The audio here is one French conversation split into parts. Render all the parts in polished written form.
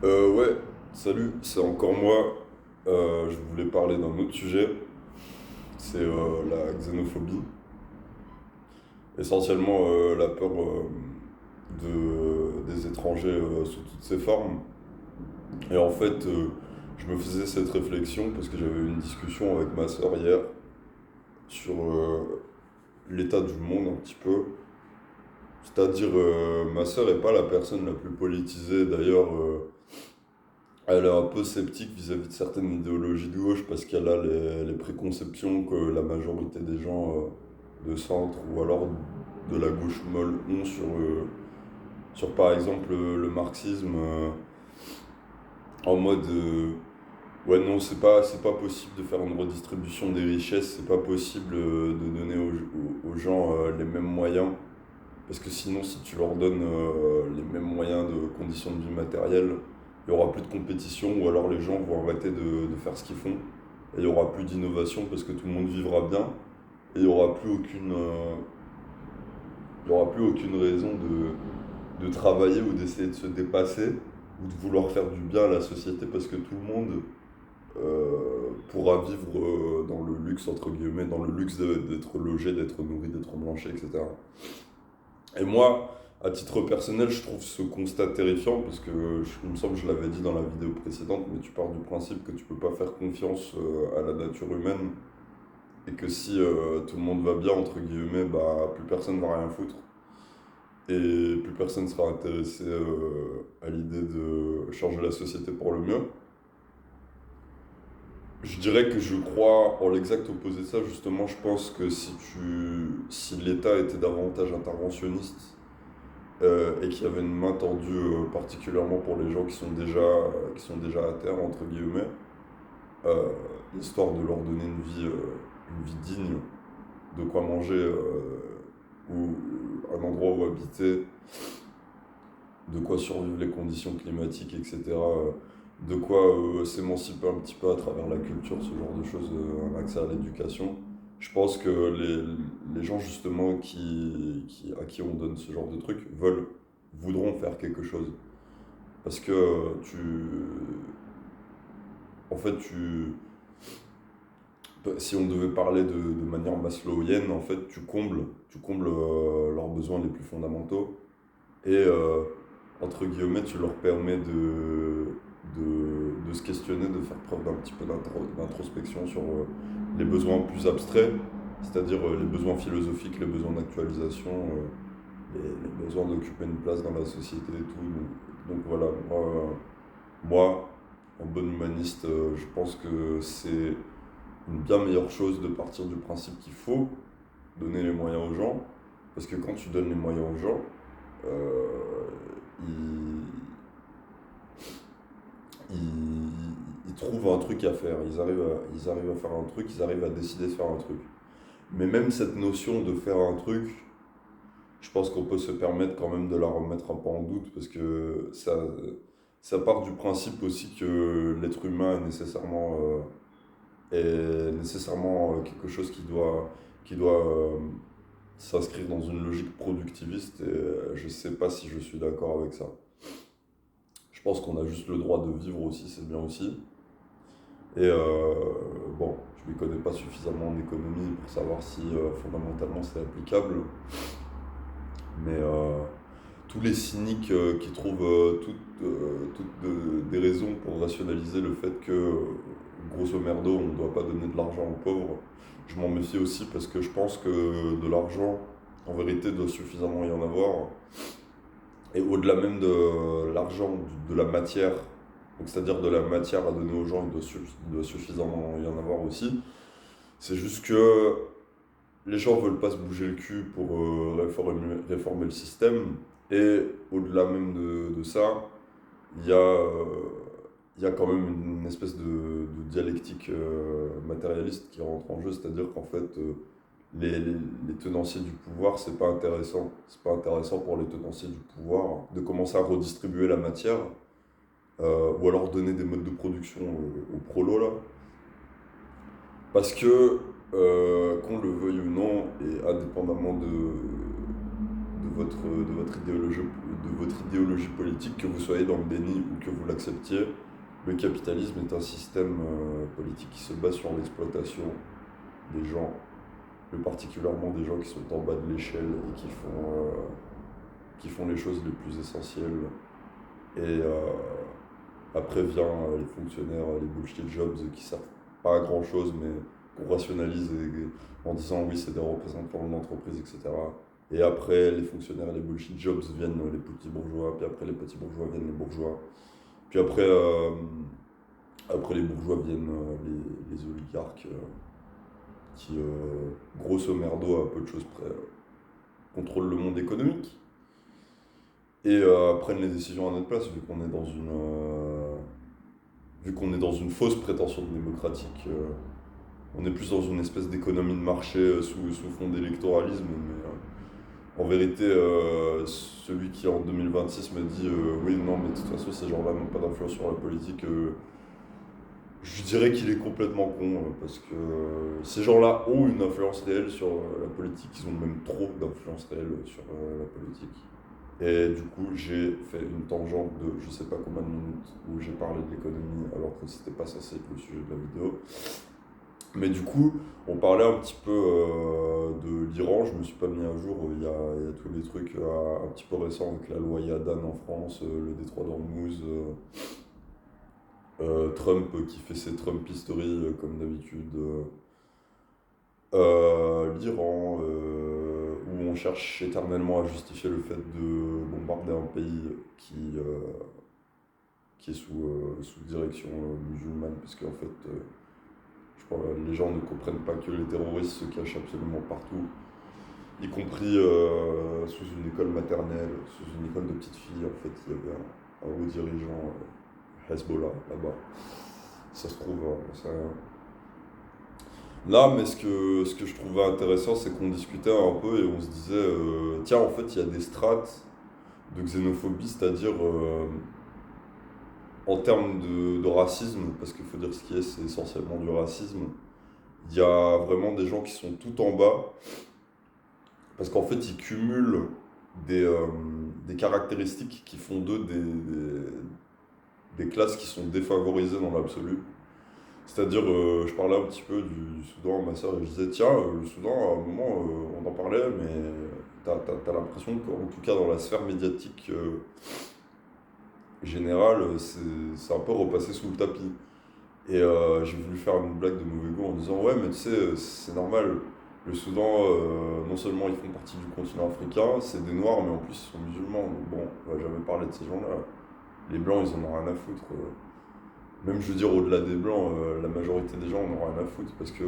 Ouais, salut, c'est encore moi. Je voulais parler d'un autre sujet, c'est la xénophobie. Essentiellement la peur des étrangers sous toutes ses formes. Et en fait, je me faisais cette réflexion parce que j'avais eu une discussion avec ma sœur hier sur l'état du monde un petit peu. C'est-à-dire, ma sœur n'est pas la personne la plus politisée d'ailleurs. Elle est un peu sceptique vis-à-vis de certaines idéologies de gauche parce qu'elle a les préconceptions que la majorité des gens de centre ou alors de la gauche molle ont sur par exemple le marxisme en mode ouais non c'est pas possible de faire une redistribution des richesses, c'est pas possible de donner aux gens les mêmes moyens parce que sinon si tu leur donnes les mêmes moyens de conditions de vie matérielles, il n'y aura plus de compétition ou alors les gens vont arrêter de faire ce qu'ils font. Et il n'y aura plus d'innovation parce que tout le monde vivra bien. Et il y aura plus aucune raison de travailler ou d'essayer de se dépasser ou de vouloir faire du bien à la société parce que tout le monde pourra vivre dans le luxe, entre guillemets, dans le luxe d'être logé, d'être nourri, d'être blanchi, etc. Et moi, à titre personnel, je trouve ce constat terrifiant parce que il me semble que je l'avais dit dans la vidéo précédente, mais tu pars du principe que tu peux pas faire confiance à la nature humaine et que si tout le monde va bien, entre guillemets, bah plus personne va rien foutre et plus personne sera intéressé à l'idée de changer la société pour le mieux. Je dirais que je crois en l'exact opposé de ça, justement, je pense que si l'État était davantage interventionniste, et qu'il y avait une main tendue particulièrement pour les gens qui sont déjà à terre, entre guillemets, euh, histoire de leur donner une vie digne, de quoi manger, ou un endroit où habiter, de quoi survivre les conditions climatiques, etc. De quoi s'émanciper un petit peu à travers la culture, ce genre de choses, un accès à l'éducation. Je pense que les gens justement à qui on donne ce genre de trucs voudront faire quelque chose. Parce que en fait, si on devait parler de manière maslowienne, en fait, tu combles leurs besoins les plus fondamentaux et entre guillemets, tu leur permets de se questionner, de faire preuve d'un petit peu d'introspection sur les besoins plus abstraits, c'est-à-dire les besoins philosophiques, les besoins d'actualisation, les besoins d'occuper une place dans la société et tout. Donc voilà, moi, en bon humaniste, je pense que c'est une bien meilleure chose de partir du principe qu'il faut donner les moyens aux gens, parce que quand tu donnes les moyens aux gens, euh, ils, ils trouvent un truc à faire, ils arrivent à faire un truc, ils arrivent à décider de faire un truc. Mais même cette notion de faire un truc, je pense qu'on peut se permettre quand même de la remettre un peu en doute, parce que ça part du principe aussi que l'être humain est nécessairement quelque chose qui doit s'inscrire dans une logique productiviste, et je ne sais pas si je suis d'accord avec ça. Je pense qu'on a juste le droit de vivre aussi, c'est bien aussi. Et bon, je ne m'y connais pas suffisamment en économie pour savoir si fondamentalement c'est applicable, mais tous les cyniques qui trouvent des raisons pour rationaliser le fait que, grosso merdo, on ne doit pas donner de l'argent aux pauvres, je m'en méfie aussi parce que je pense que de l'argent, en vérité, doit suffisamment y en avoir. Et au-delà même de l'argent, de la matière, donc c'est-à-dire de la matière à donner aux gens, il doit suffisamment y en avoir aussi. C'est juste que les gens veulent pas se bouger le cul pour réformer le système. Et au-delà même de ça, il y a, euh, il y a quand même une espèce de dialectique matérialiste qui rentre en jeu, c'est-à-dire qu'en fait, les tenanciers du pouvoir, c'est pas intéressant. C'est pas intéressant pour les tenanciers du pouvoir de commencer à redistribuer la matière, ou alors donner des modes de production aux prolos là. Parce que, qu'on le veuille ou non, et indépendamment de votre de votre idéologie politique, que vous soyez dans le déni ou que vous l'acceptiez. Le capitalisme est un système politique qui se base sur l'exploitation des gens, plus particulièrement des gens qui sont en bas de l'échelle et qui font les choses les plus essentielles. Et après vient les fonctionnaires, les bullshit jobs qui servent pas à grand chose, mais qu'on rationalise en disant oui, c'est des représentants de l'entreprise, etc. Et après, les fonctionnaires et les bullshit jobs viennent les petits bourgeois, puis après les petits bourgeois viennent les bourgeois. Puis après les bourgeois viennent les oligarques qui, grosso merdo, à peu de choses près, contrôlent le monde économique et prennent les décisions à notre place, vu qu'on est dans une fausse prétention démocratique. On est plus dans une espèce d'économie de marché sous fond d'électoralisme, mais en vérité, celui qui en 2026 me dit oui, non, mais de toute façon, ces gens-là n'ont pas d'influence sur la politique, je dirais qu'il est complètement con, parce que ces gens-là ont une influence réelle sur la politique, ils ont même trop d'influence réelle sur la politique. Et du coup, j'ai fait une tangente de je sais pas combien de minutes où j'ai parlé de l'économie alors que c'était pas censé être le sujet de la vidéo. Mais du coup, on parlait un petit peu de l'Iran. Je me suis pas mis à jour. Il y a tous les trucs un petit peu récents avec la loi Yadan en France, le détroit d'Ormuz, Trump qui fait ses Trumpisteries comme d'habitude. L'Iran, où on cherche éternellement à justifier le fait de bombarder un pays qui est sous direction musulmane, parce qu'en fait, je crois que les gens ne comprennent pas que les terroristes se cachent absolument partout, y compris sous une école maternelle, sous une école de petites filles. En fait, il y avait un haut dirigeant, Hezbollah, là-bas. Ça se trouve, ça. Là, mais ce que je trouvais intéressant, c'est qu'on discutait un peu et on se disait, tiens, en fait, il y a des strates de xénophobie, c'est-à-dire en termes de racisme, parce qu'il faut dire ce qui est, c'est essentiellement du racisme. Il y a vraiment des gens qui sont tout en bas, parce qu'en fait, ils cumulent des caractéristiques qui font d'eux des classes qui sont défavorisées dans l'absolu. C'est-à-dire, je parlais un petit peu du Soudan à ma soeur et je disais, tiens, le Soudan, à un moment, on en parlait, mais t'as l'impression qu'en tout cas dans la sphère médiatique générale, c'est un peu repassé sous le tapis. Et j'ai voulu faire une blague de mauvais goût en disant, ouais, mais tu sais, c'est normal, le Soudan, non seulement ils font partie du continent africain, c'est des Noirs, mais en plus ils sont musulmans. Donc bon, on va jamais parler de ces gens-là. Les Blancs, ils en ont rien à foutre. Même, je veux dire, au-delà des Blancs, la majorité des gens en ont rien à foutre parce que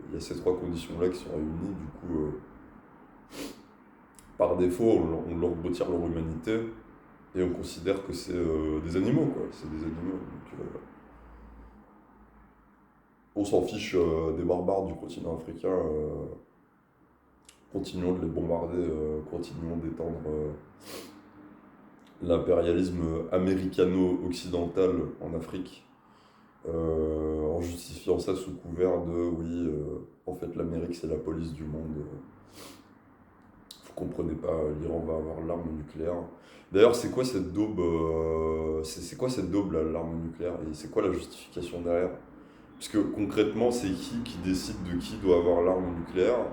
il y a ces trois conditions-là qui sont réunies. Du coup, par défaut, on leur retire leur humanité et on considère que c'est des animaux, quoi. C'est des animaux. Donc, on s'en fiche des barbares du continent africain. Continuons de les bombarder, continuons d'étendre l'impérialisme américano-occidental en Afrique. En justifiant ça sous couvert de oui, en fait l'Amérique c'est la police du monde. Vous comprenez pas, l'Iran va avoir l'arme nucléaire. D'ailleurs, c'est quoi cette daube c'est quoi cette daube là, l'arme nucléaire? Et c'est quoi la justification derrière? Parce que concrètement, c'est qui décide de qui doit avoir l'arme nucléaire,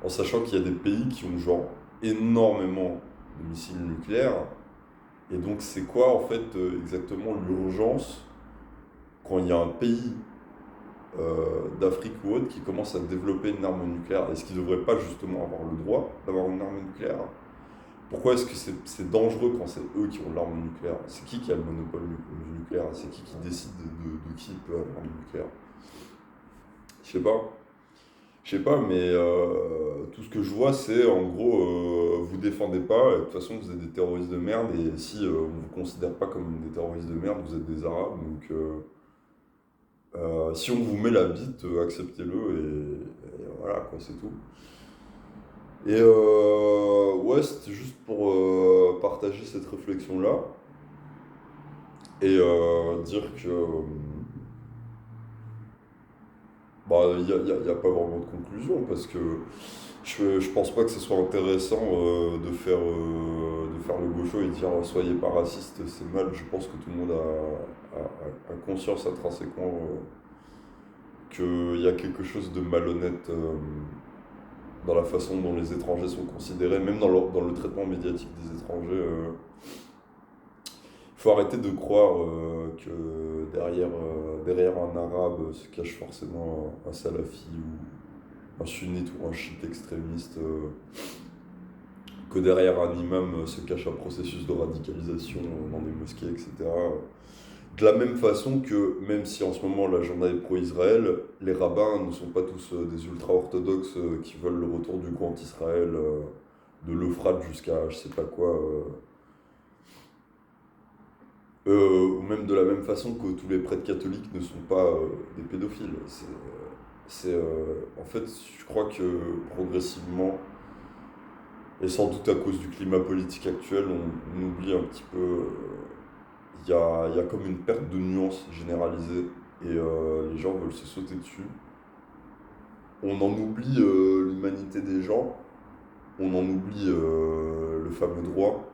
en sachant qu'il y a des pays qui ont genre énormément de missiles nucléaires. Et donc c'est quoi en fait exactement l'urgence quand il y a un pays d'Afrique ou autre qui commence à développer une arme nucléaire? Est-ce qu'ils ne devraient pas justement avoir le droit d'avoir une arme nucléaire? Pourquoi est-ce que c'est dangereux quand c'est eux qui ont l'arme nucléaire? C'est qui a le monopole du nucléaire? C'est qui décide de qui peut avoir l'arme nucléaire? Je sais pas. Je sais pas, mais tout ce que je vois, c'est en gros, vous défendez pas, et de toute façon, vous êtes des terroristes de merde, et si on vous considère pas comme des terroristes de merde, vous êtes des Arabes, donc si on vous met la bite, acceptez-le, et voilà, quoi, c'est tout. Et ouais, c'était juste pour partager cette réflexion-là, et dire que Bah, y a pas vraiment de conclusion parce que je pense pas que ce soit intéressant de faire le gaucho et dire soyez pas raciste, c'est mal. Je pense que tout le monde a conscience intrinsèquement qu'il y a quelque chose de malhonnête dans la façon dont les étrangers sont considérés, même dans le traitement médiatique des étrangers. Il faut arrêter de croire que derrière un arabe se cache forcément un salafi ou un sunnite ou un chiite extrémiste, que derrière un imam se cache un processus de radicalisation dans des mosquées, etc. De la même façon que, même si en ce moment l'agenda est pro-Israël, les rabbins ne sont pas tous des ultra-orthodoxes qui veulent le retour du grand Israël, de l'Euphrate jusqu'à je sais pas quoi. Ou même de la même façon que tous les prêtres catholiques ne sont pas des pédophiles. En fait, je crois que progressivement, et sans doute à cause du climat politique actuel, on oublie un petit peu. Il y a comme une perte de nuance généralisée et les gens veulent se sauter dessus. On en oublie l'humanité des gens, on en oublie le fameux droit,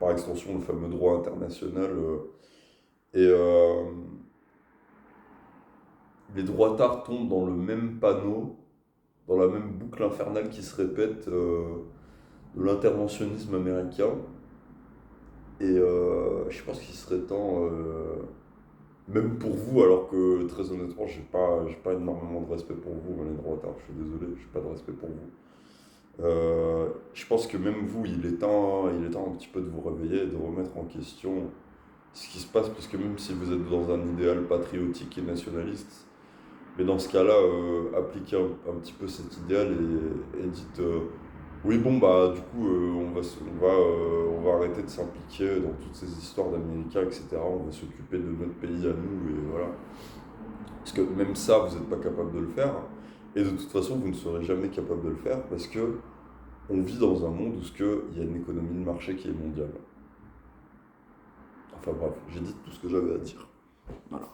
par extension le fameux droit international. Et les droitards tombent dans le même panneau, dans la même boucle infernale qui se répète de l'interventionnisme américain. Et je pense qu'il serait temps, même pour vous, alors que très honnêtement, j'ai pas énormément de respect pour vous, les droitards, je suis désolé, j'ai pas de respect pour vous. Je pense que même vous, il est temps un petit peu de vous réveiller et de remettre en question ce qui se passe, parce que même si vous êtes dans un idéal patriotique et nationaliste, mais dans ce cas-là, appliquez un petit peu cet idéal et dites oui, bon, bah, du coup, on va arrêter de s'impliquer dans toutes ces histoires d'Américains, etc. On va s'occuper de notre pays à nous, et voilà. Parce que même ça, vous n'êtes pas capable de le faire. Et de toute façon, vous ne serez jamais capable de le faire parce que on vit dans un monde où il y a une économie de marché qui est mondiale. Enfin bref, j'ai dit tout ce que j'avais à dire. Voilà.